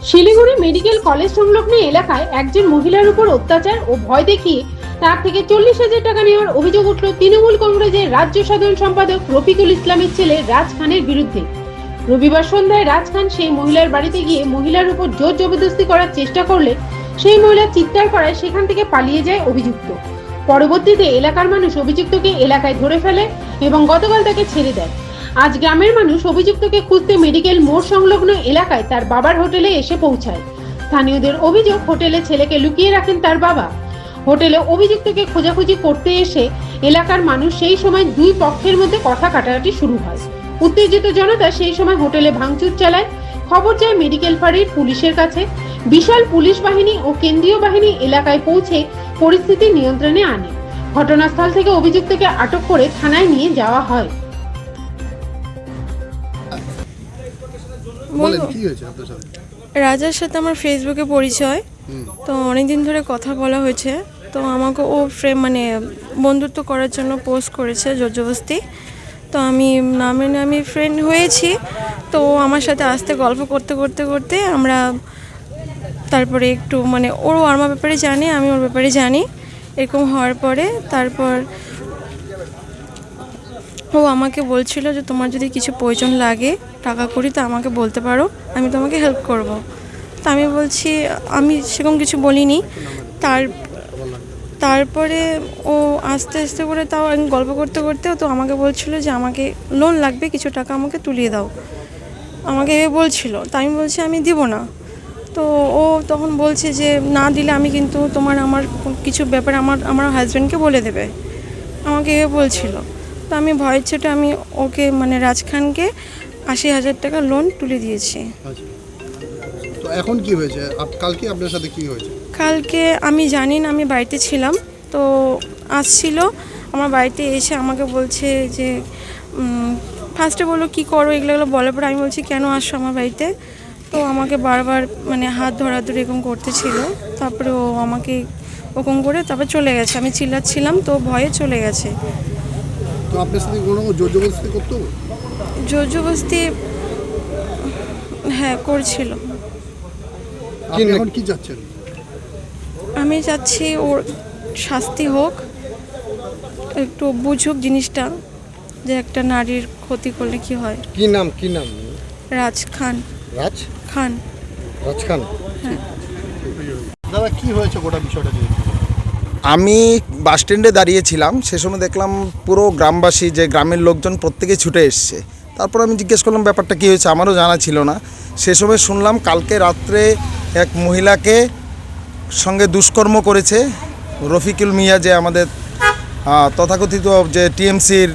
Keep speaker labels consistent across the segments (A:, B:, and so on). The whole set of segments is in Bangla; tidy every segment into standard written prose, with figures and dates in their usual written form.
A: শিলিগুড়ি মেডিকেল কলেজ সংলগ্ন এলাকায় একজন মহিলার উপর অত্যাচার ও ভয় দেখিয়ে তার থেকে 40,000 টাকা নেওয়ার অভিযোগ উঠল তৃণমূল কংগ্রেসের রাজ্য সাধারণ সম্পাদক রফিকুল ইসলামের ছেলে রাজ খানের বিরুদ্ধে। রবিবার সন্ধ্যায় রাজ খান সেই মহিলার বাড়িতে গিয়ে মহিলার উপর জোর জবরদস্তি করার চেষ্টা করলে সেই মহিলা চিৎকার করায় সেখান থেকে পালিয়ে যায় অভিযুক্ত। পরবর্তীতে এলাকার মানুষ অভিযুক্তকে এলাকায় ধরে ফেলে এবং গতকাল তাকে ছেড়ে দেয়। আজ গ্রামের মানুষ অভিযুক্তকে খুঁজতে মেডিকেল মোড় সংলগ্ন এলাকায় তার বাবার হোটেলে এসে পৌঁছায়। স্থানীয়দের অভিযোগ, হোটেলে ছেলেকে লুকিয়ে রাখেন তার বাবা। হোটেলে অভিযুক্তকে খোঁজাখুঁজি করতে এসে এলাকার মানুষ সেই সময় দুই পক্ষের মধ্যে কথা কাটাকাটি শুরু হয়। উত্তেজিত জনতা সেই সময় হোটেলে ভাঙচুর চালায়। খবর যায় মেডিকেল ফাঁড়ির পুলিশের কাছে। বিশাল পুলিশ বাহিনী ও কেন্দ্রীয় বাহিনী এলাকায় পৌঁছে পরিস্থিতি নিয়ন্ত্রণে আনে। ঘটনাস্থল থেকে অভিযুক্তকে আটক করে থানায় নিয়ে যাওয়া হয়।
B: রাজার সাথে আমার ফেসবুকে পরিচয়, তো অনেকদিন ধরে কথা বলা হয়েছে। তো আমাকে ও বন্ধুত্ব করার জন্য পোস্ট করেছে জোরজবস্তি। তো আমি না মেনে আমি ফ্রেন্ড হয়েছি। তো ও আমার সাথে আসতে গল্প করতে করতে করতে আমরা তারপরে একটু ওরও আমার ব্যাপারে জানে, আমি ওর ব্যাপারে জানি। এরকম হওয়ার পরে তারপর ও আমাকে বলছিল যে তোমার যদি কিছু প্রয়োজন লাগে টাকা করি তো আমাকে বলতে পারো, আমি তোমাকে হেল্প করব। তো আমি বলছি আমি সেরকম কিছু বলিনি। তারপরে ও আস্তে আস্তে করে তাও আমি গল্প করতে করতে তো আমাকে বলছিল যে আমাকে লোন লাগবে, কিছু টাকা আমাকে তুলিয়ে দাও, আমাকে এ বলছিল। তো আমি বলছি আমি দিব না। তো ও তখন বলছে যে না দিলে আমি কিন্তু আমার কিছু ব্যাপারে আমার হাজব্যান্ডকে বলে দেবে, আমাকে এ বলছিল। তো আমি ভয়ের ছোটে আমি ওকে রাজ খানকে 80,000 টাকা লোন তুলে দিয়েছি।
C: তো এখন কি হয়েছে? কালকে আপনার সাথে কি হয়েছে?
B: কালকে আমি জানি না, আমি বাড়িতে ছিলাম। তো আসছিল আমার বাড়িতে এসে আমাকে বলছে যে ফার্স্টে বললো কী করো, এগুলো বলার পরে আমি বলছি কেন আসছো আমার বাড়িতে। তো আমাকে বারবার হাত ধরাধরি এরকম করতেছিল। তারপরে ও আমাকে ওরকম করে তারপর চলে গেছে। আমি চিল্লাচ্ছিলাম তো ভয়ে চলে গেছে।
C: তো আপনার সাথে কোনো জোর জবরদস্তি করতো?
B: জোর জবরদস্তি হ্যাঁ করছিল।
C: আপনি এখন কি চাচ্ছেন?
B: আমি চাচ্ছি ওর শাস্তি হোক, একটু বুঝুক জিনিসটা যে একটা নারীর ক্ষতি করলে কি হয়।
C: কি নাম?
B: রাজ খান।
C: রাজ
B: খান।
C: হ্যাঁ। দাদা কি হয়েছে গোটা বিষয়টা নিয়ে?
D: আমি বাস স্ট্যান্ডে দাঁড়িয়েছিলাম, সে সময় দেখলাম পুরো গ্রামবাসী, যে গ্রামের লোকজন প্রত্যেকে ছুটে এসছে। তারপর আমি জিজ্ঞেস করলাম ব্যাপারটা কী হয়েছে, আমারও জানা ছিল না। সে সময় শুনলাম কালকে রাত্রে এক মহিলাকে সঙ্গে দুষ্কর্ম করেছে রফিকুল মিয়া, যে আমাদের তথাকথিত যে টিএমসির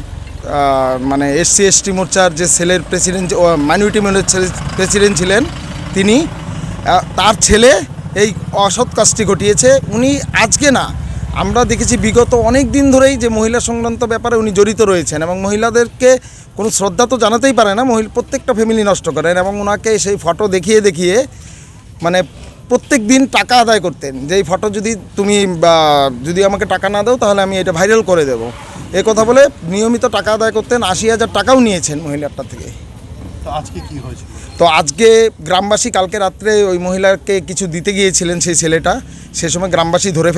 D: এসসি এসটি মোর্চার যে সেলের প্রেসিডেন্ট, মাইনরিটি মোর্চার প্রেসিডেন্ট ছিলেন তিনি। তার ছেলে এই অসৎ কাজটি ঘটিয়েছে। উনি আজকে না, আমরা দেখেছি বিগত অনেক দিন ধরেই যে মহিলা সংক্রান্ত ব্যাপারে উনি জড়িত রয়েছেন এবং মহিলাদেরকে কোনো শ্রদ্ধা তো জানাতেই পারে না, প্রত্যেকটা ফ্যামিলি নষ্ট করেন। এবং ওনাকে সেই ফটো দেখিয়ে দেখিয়ে প্রত্যেক দিন টাকা আদায় করতেন, যে এই ফটো যদি আমাকে টাকা না দাও তাহলে আমি এটা ভাইরাল করে দেবো, এ কথা বলে নিয়মিত টাকা আদায় করতেন। 80,000 টাকাও নিয়েছেন মহিলাটার থেকে।
C: তো আজকে কি হয়েছে?
D: তো আজকে গ্রামবাসী কালকে রাত্রে ওই মহিলাকে কিছু দিতে গিয়েছিলেন সেই ছেলেটা, সে সময় গ্রামবাসী ধরে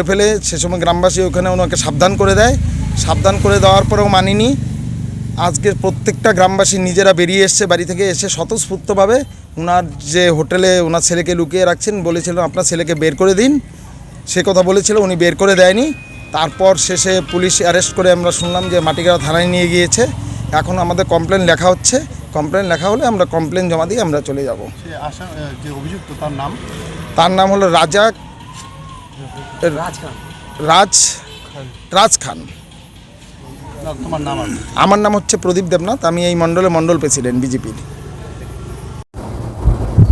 D: ফেলে সে সময় গ্রামবাসী ওখানে ওনাকে সাবধান করে দেয়। সাবধান করে দেওয়ার পরেও মানিনি। আজকে প্রত্যেকটা গ্রামবাসী নিজেরা বেরিয়ে এসছে বাড়ি থেকে, এসে স্বতঃস্ফূর্তভাবে ওনার যে হোটেলে ওনার ছেলেকে লুকিয়ে রাখছেন বলেছিলেন আপনার ছেলেকে বের করে দিন, সে কথা বলেছিল, উনি বের করে দেয়নি। তারপর শেষে পুলিশ অ্যারেস্ট করে আমরা শুনলাম যে মাটিগাড়া থানায় নিয়ে গিয়েছে। এখন আমাদের কমপ্লেন লেখা হচ্ছে, কমপ্লেন লেখা হলে আমরা কমপ্লেন জমা দিয়ে আমরা চলে যাব।
C: যে অভিযুক্ত
D: তার নাম হলো রাজ খান।
C: তোমার নাম?
D: আমার নাম হচ্ছে প্রদীপ দেবনাথ, আমি এই মণ্ডল প্রেসিডেন্ট বিজেপির।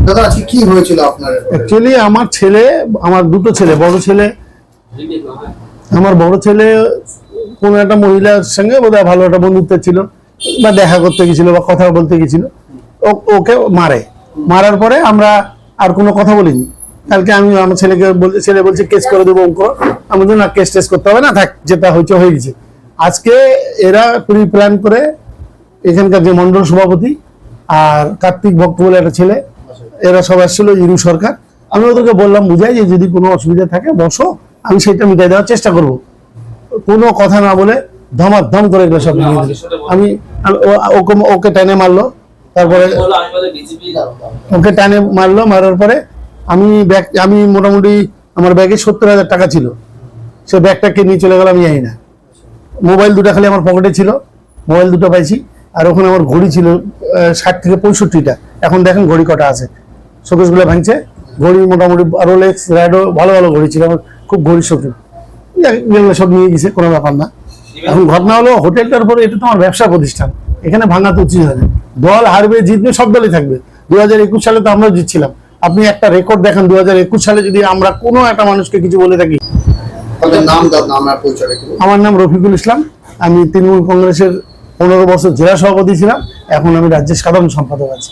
C: দাদা আজকে কি হয়েছিল আপনার?
E: অ্যাকচুয়ালি আমার দুটো ছেলে, আমার বড় ছেলে কোনো একটা মহিলার সঙ্গে বোধহয় ভালো একটা বন্ধুত্ব ছিল, বা দেখা করতে গেছিল বা কথা বলতে গেছিল, ওকে মারার পরে আমরা আর কোনো কথা বলিনি। কালকে আমি আমার ছেলে বলছে কেস করে দেবো অঙ্ক, আমাদের না কেস টেস করতে হবে না, থাক যেটা হয়েছে হয়ে গেছে। আজকে এরা প্রি প্ল্যান করে এখানকার যে মন্ডল সভাপতি আর কার্তিক ভক্ত বলে একটা ছেলে, এরা সব আসছিল ইউরু সরকার। আমি ওদেরকে বললাম, বুঝাই যে যদি কোনো অসুবিধা থাকে বসো, আমি সেটা মিটাই দেওয়ার চেষ্টা করব। কোনো কথা না বলে ধমাধম করে এগুলো সব ভেঙে দিল। আমি ওকে টেনে মারলো, তারপরে ওকে টানে মারলো, মারার পরে আমি মোটামুটি আমার ব্যাগে 70,000 টাকা ছিল, সে ব্যাগটাকে নিয়ে চলে গেলাম, আমি জানি না। মোবাইল দুটো খালি আমার পকেটে ছিল, মোবাইল দুটো পাইছি। আর ওখানে আমার ঘড়ি ছিল 60 থেকে 65টা। এখন দেখেন ঘড়ি কটা আছে, শোকেসগুলো ভাঙছে। ঘড়ি মোটামুটি রোলেক্স, র্যাডো, ভালো ভালো ঘড়ি ছিল, আমার খুব ঘড়ি শৌখিন। এগুলো সব নিয়ে গেছে, কোনো ব্যাপার না। এখন ঘটনা হলো, হোটেলটার উপরে এটা তো আমার ব্যবসা প্রতিষ্ঠান, এখানে ভাঙা তো উচিত হয় না। দল হারবে জিতবে, সব দলই থাকবে। 2021 সালে তো আমরাও জিতছিলাম। আপনি একটা রেকর্ড দেখেন, 2021 সালে যদি আমরা কোনো একটা মানুষকে কিছু বলে থাকি। আমার নাম রফিকুল ইসলাম, আমি তৃণমূল কংগ্রেসের 15 বছর জেলা সভাপতি ছিলাম, এখন আমি রাজ্যের সাধারণ সম্পাদক আছি।